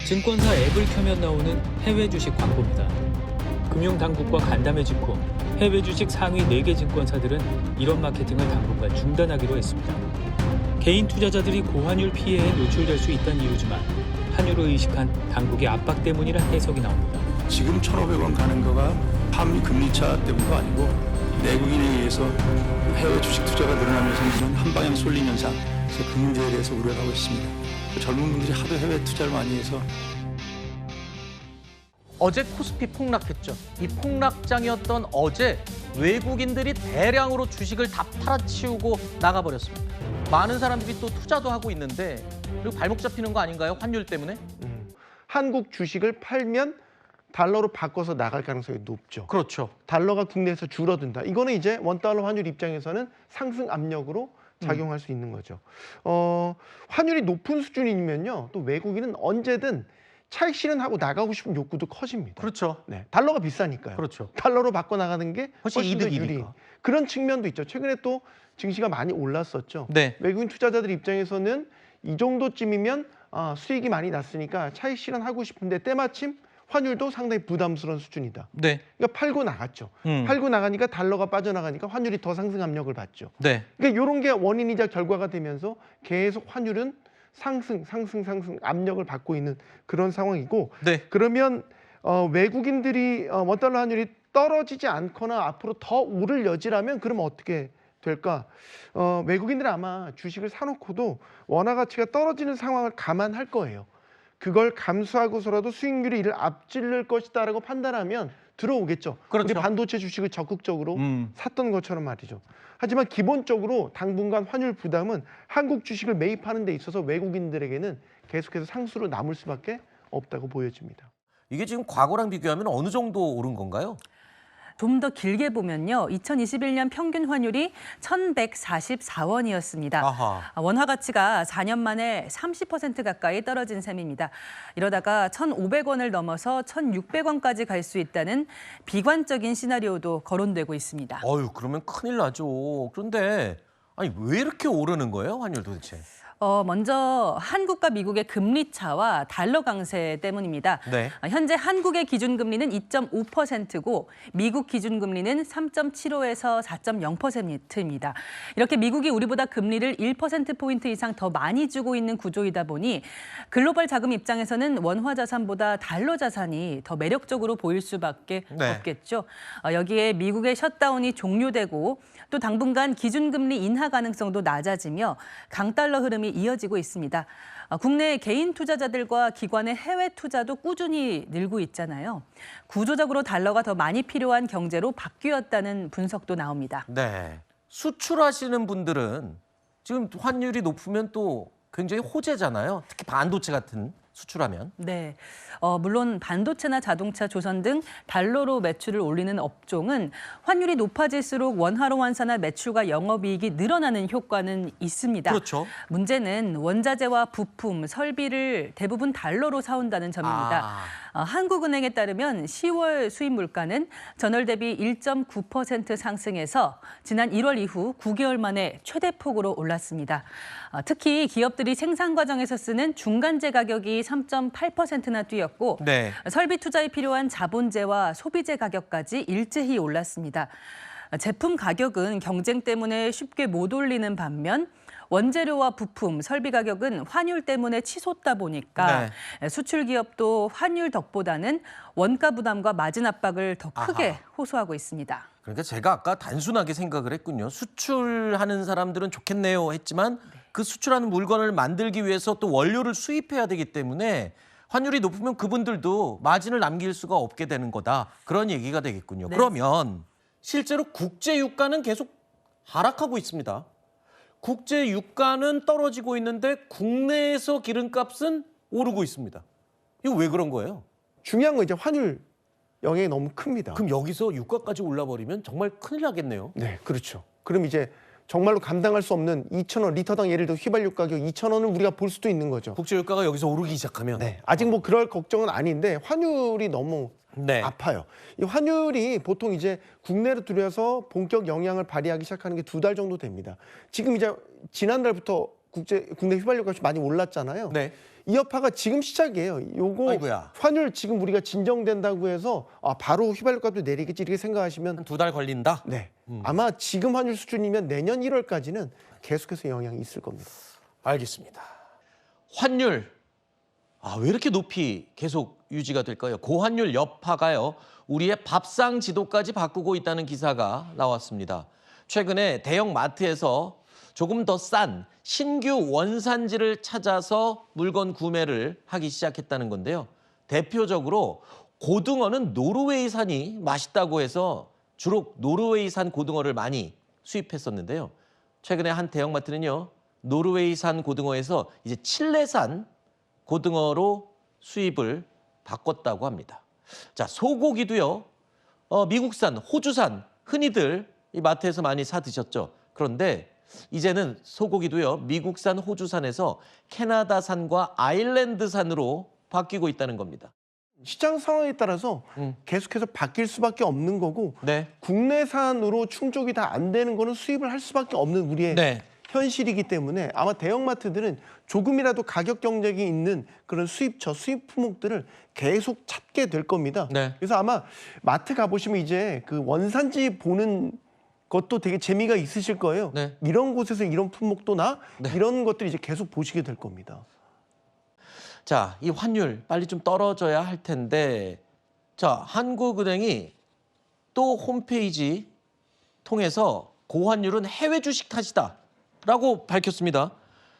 증권사 앱을 켜면 나오는 해외 주식 광고입니다. 금융당국과 간담회 직후 해외 주식 상위 4개 증권사들은 이런 마케팅을 당분간 중단하기로 했습니다. 개인 투자자들이 고환율 피해에 노출될 수 있다는 이유지만 환율을 의식한 당국의 압박 때문이란 해석이 나옵니다. 지금 1,500원 가는 거가 한미 금리차 때문도 아니고 내국인에 의해서 해외 주식 투자가 늘어나면서 이런 한 방향 쏠린 현상, 그래서 그 문제에 대해서 우려를 하고 있습니다. 젊은 분들이 하도 해외 투자를 많이 해서 어제 코스피 폭락했죠. 이 폭락장이었던 어제 외국인들이 대량으로 주식을 다 팔아치우고 나가버렸습니다. 많은 사람들이 또 투자도 하고 있는데 그리고 발목 잡히는 거 아닌가요? 환율 때문에? 한국 주식을 팔면 달러로 바꿔서 나갈 가능성이 높죠. 그렇죠. 달러가 국내에서 줄어든다. 이거는 이제 원달러 환율 입장에서는 상승 압력으로 작용할 수 있는 거죠. 환율이 높은 수준이면요, 또 외국인은 언제든 차익 실현하고 나가고 싶은 욕구도 커집니다. 그렇죠. 네, 달러가 비싸니까요. 그렇죠. 달러로 바꿔 나가는 게 훨씬 훨씬 더 이득이니까. 유리. 그런 측면도 있죠. 최근에 또 증시가 많이 올랐었죠. 네. 외국인 투자자들 입장에서는 이 정도쯤이면 수익이 많이 났으니까 차익 실현하고 싶은데 때마침 환율도 상당히 부담스러운 수준이다. 네. 그러니까 팔고 나갔죠. 팔고 나가니까 달러가 빠져나가니까 환율이 더 상승 압력을 받죠. 네. 그러니까 이런 게 원인이자 결과가 되면서 계속 환율은 상승 압력을 받고 있는 그런 상황이고, 네. 그러면 외국인들이 원달러 환율이 떨어지지 않거나 앞으로 더 오를 여지라면 그러면 어떻게 될까? 외국인들은 아마 주식을 사놓고도 원화 가치가 떨어지는 상황을 감안할 거예요. 그걸 감수하고서라도 수익률이 이를 앞질를 것이다라고 판단하면 들어오겠죠. 그렇죠. 우리 반도체 주식을 적극적으로 샀던 것처럼 말이죠. 하지만 기본적으로 당분간 환율 부담은 한국 주식을 매입하는 데 있어서 외국인들에게는 계속해서 상수로 남을 수밖에 없다고 보여집니다. 이게 지금 과거랑 비교하면 어느 정도 오른 건가요? 좀 더 길게 보면요. 2021년 평균 환율이 1,144원이었습니다. 아하. 원화 가치가 4년 만에 30% 가까이 떨어진 셈입니다. 이러다가 1,500원을 넘어서 1,600원까지 갈 수 있다는 비관적인 시나리오도 거론되고 있습니다. 그러면 큰일 나죠. 그런데 아니 왜 이렇게 오르는 거예요, 환율 도대체? 먼저 한국과 미국의 금리 차와 달러 강세 때문입니다. 네. 현재 한국의 기준금리는 2.5%고 미국 기준금리는 3.75에서 4.0%입니다. 이렇게 미국이 우리보다 금리를 1%포인트 이상 더 많이 주고 있는 구조이다 보니 글로벌 자금 입장에서는 원화 자산보다 달러 자산이 더 매력적으로 보일 수밖에 네. 없겠죠. 여기에 미국의 셧다운이 종료되고 또 당분간 기준금리 인하 가능성도 낮아지며 강달러 흐름이 이어지고 있습니다. 국내 개인 투자자들과 기관의 해외 투자도 꾸준히 늘고 있잖아요. 구조적으로 달러가 더 많이 필요한 경제로 바뀌었다는 분석도 나옵니다. 네. 수출하시는 분들은 지금 환율이 높으면 또 굉장히 호재잖아요. 특히 반도체 같은 수출하면. 네, 물론 반도체나 자동차, 조선 등 달러로 매출을 올리는 업종은 환율이 높아질수록 원화로 환산한 매출과 영업이익이 늘어나는 효과는 있습니다. 그렇죠. 문제는 원자재와 부품, 설비를 대부분 달러로 사온다는 점입니다. 한국은행에 따르면 10월 수입 물가는 전월 대비 1.9% 상승해서 지난 1월 이후 9개월 만에 최대폭으로 올랐습니다. 특히 기업들이 생산 과정에서 쓰는 중간재 가격이 3.8%나 뛰었고 네. 설비 투자에 필요한 자본재와 소비재 가격까지 일제히 올랐습니다. 제품 가격은 경쟁 때문에 쉽게 못 올리는 반면 원재료와 부품, 설비 가격은 환율 때문에 치솟다 보니까 수출 기업도 환율 덕보다는 원가 부담과 마진 압박을 더 크게 호소하고 있습니다. 그러니까 제가 아까 단순하게 생각을 했군요. 수출하는 사람들은 좋겠네요 했지만 그 수출하는 물건을 만들기 위해서 또 원료를 수입해야 되기 때문에 환율이 높으면 그분들도 마진을 남길 수가 없게 되는 거다. 그런 얘기가 되겠군요. 네. 그러면 실제로 국제 유가는 계속 하락하고 있습니다. 국제 유가는 떨어지고 있는데 국내에서 기름값은 오르고 있습니다. 이거 왜 그런 거예요? 중요한 건 이제 환율 영향이 너무 큽니다. 그럼 여기서 유가까지 올라버리면 정말 큰일 나겠네요. 네, 그렇죠. 그럼 이제 정말로 감당할 수 없는 2,000원, 리터당 예를 들어 휘발유 가격 2,000원을 우리가 볼 수도 있는 거죠. 국제 유가가 여기서 오르기 시작하면 네, 아직 뭐 그럴 걱정은 아닌데 환율이 너무 네. 아파요. 이 환율이 보통 이제 국내로 들여서 본격 영향을 발휘하기 시작하는 게 2달 정도 됩니다. 지금 이제 지난달부터 국내 휘발유 값이 많이 올랐잖아요. 네. 이 여파가 지금 시작이에요. 요거 아이고야. 환율 지금 우리가 진정된다고 해서 바로 휘발유 값도 내리겠지 이렇게 생각하시면 한 2달 걸린다. 네. 아마 지금 환율 수준이면 내년 1월까지는 계속해서 영향이 있을 겁니다. 알겠습니다. 환율 왜 이렇게 높이 계속 유지가 될까요? 고환율 여파가요. 우리의 밥상 지도까지 바꾸고 있다는 기사가 나왔습니다. 최근에 대형 마트에서 조금 더 싼 신규 원산지를 찾아서 물건 구매를 하기 시작했다는 건데요. 대표적으로 고등어는 노르웨이산이 맛있다고 해서 주로 노르웨이산 고등어를 많이 수입했었는데요. 최근에 한 대형마트는요. 노르웨이산 고등어에서 이제 칠레산 고등어로 수입을 바꿨다고 합니다. 자, 소고기도요. 미국산, 호주산 흔히들 이 마트에서 많이 사 드셨죠. 그런데 이제는 소고기도요. 미국산, 호주산에서 캐나다산과 아일랜드산으로 바뀌고 있다는 겁니다. 시장 상황에 따라서 계속해서 바뀔 수밖에 없는 거고 네. 국내산으로 충족이 다 안 되는 거는 수입을 할 수밖에 없는 우리의 네. 현실이기 때문에 아마 대형마트들은 조금이라도 가격 경쟁이 있는 그런 수입처, 수입 품목들을 계속 찾게 될 겁니다. 네. 그래서 아마 마트 가보시면 이제 그 원산지 보는 것도 되게 재미가 있으실 거예요. 네. 이런 곳에서 이런 품목도 네. 이런 것들이 이제 계속 보시게 될 겁니다. 자, 이 환율 빨리 좀 떨어져야 할 텐데, 자, 한국은행이 또 홈페이지 통해서 고환율은 해외 주식 탓이다라고 밝혔습니다.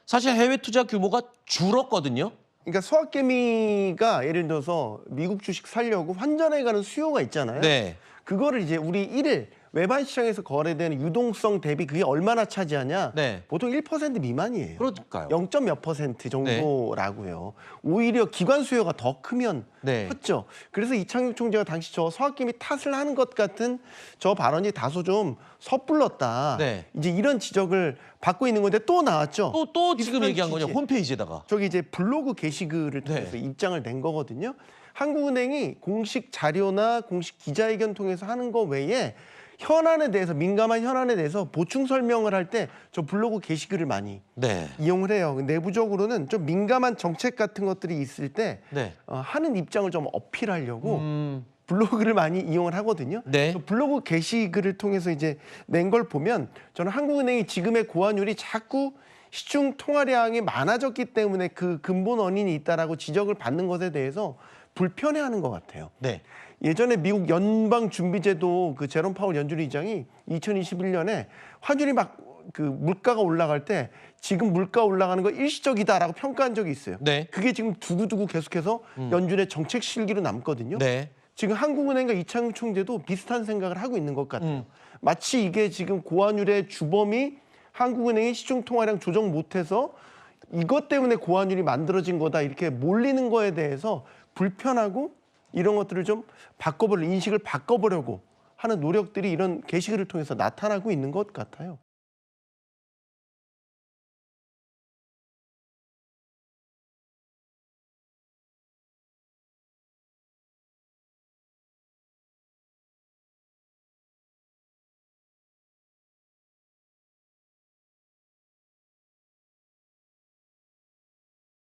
사실 해외 투자 규모가 줄었거든요. 그러니까 소확개미가 예를 들어서 미국 주식 살려고 환전해 가는 수요가 있잖아요. 네. 그거를 이제 우리 일일 외반 시장에서 거래되는 유동성 대비 그게 얼마나 차지하냐? 네. 보통 1% 미만이에요. 그러니까요. 0점 몇 퍼센트 정도라고요. 오히려 기관 수요가 더 크면 네. 컸죠. 그래서 이창용 총재가 당시 저 서학개미 탓을 하는 것 같은 저 발언이 다소 좀 섣불렀다. 네. 이제 이런 지적을 받고 있는 건데 또 나왔죠. 또 지금 비슷한 얘기한 거냐 취지. 홈페이지에다가. 저기 이제 블로그 게시글을 통해서 네. 입장을 낸 거거든요. 한국은행이 공식 자료나 공식 기자회견 통해서 하는 거 외에 현안에 대해서 민감한 현안에 대해서 보충 설명을 할 때 저 블로그 게시글을 많이 네. 이용을 해요. 내부적으로는 좀 민감한 정책 같은 것들이 있을 때 네. 하는 입장을 좀 어필하려고 블로그를 많이 이용을 하거든요. 네. 또 블로그 게시글을 통해서 이제 낸 걸 보면 저는 한국은행이 지금의 고환율이 자꾸 시중 통화량이 많아졌기 때문에 그 근본 원인이 있다라고 지적을 받는 것에 대해서 불편해하는 것 같아요. 네. 예전에 미국 연방준비제도 그 제롬 파월 연준 의장이 2021년에 환율이 막 그 물가가 올라갈 때 지금 물가 올라가는 거 일시적이다라고 평가한 적이 있어요. 네. 그게 지금 두고두고 계속해서 연준의 정책 실기로 남거든요. 네. 지금 한국은행과 이창용 총재도 비슷한 생각을 하고 있는 것 같아요. 마치 이게 지금 고환율의 주범이 한국은행이 시중 통화량 조정 못해서 이것 때문에 고환율이 만들어진 거다 이렇게 몰리는 거에 대해서 불편하고 이런 것들을 좀 인식을 바꿔보려고 하는 노력들이 이런 게시글을 통해서 나타나고 있는 것 같아요.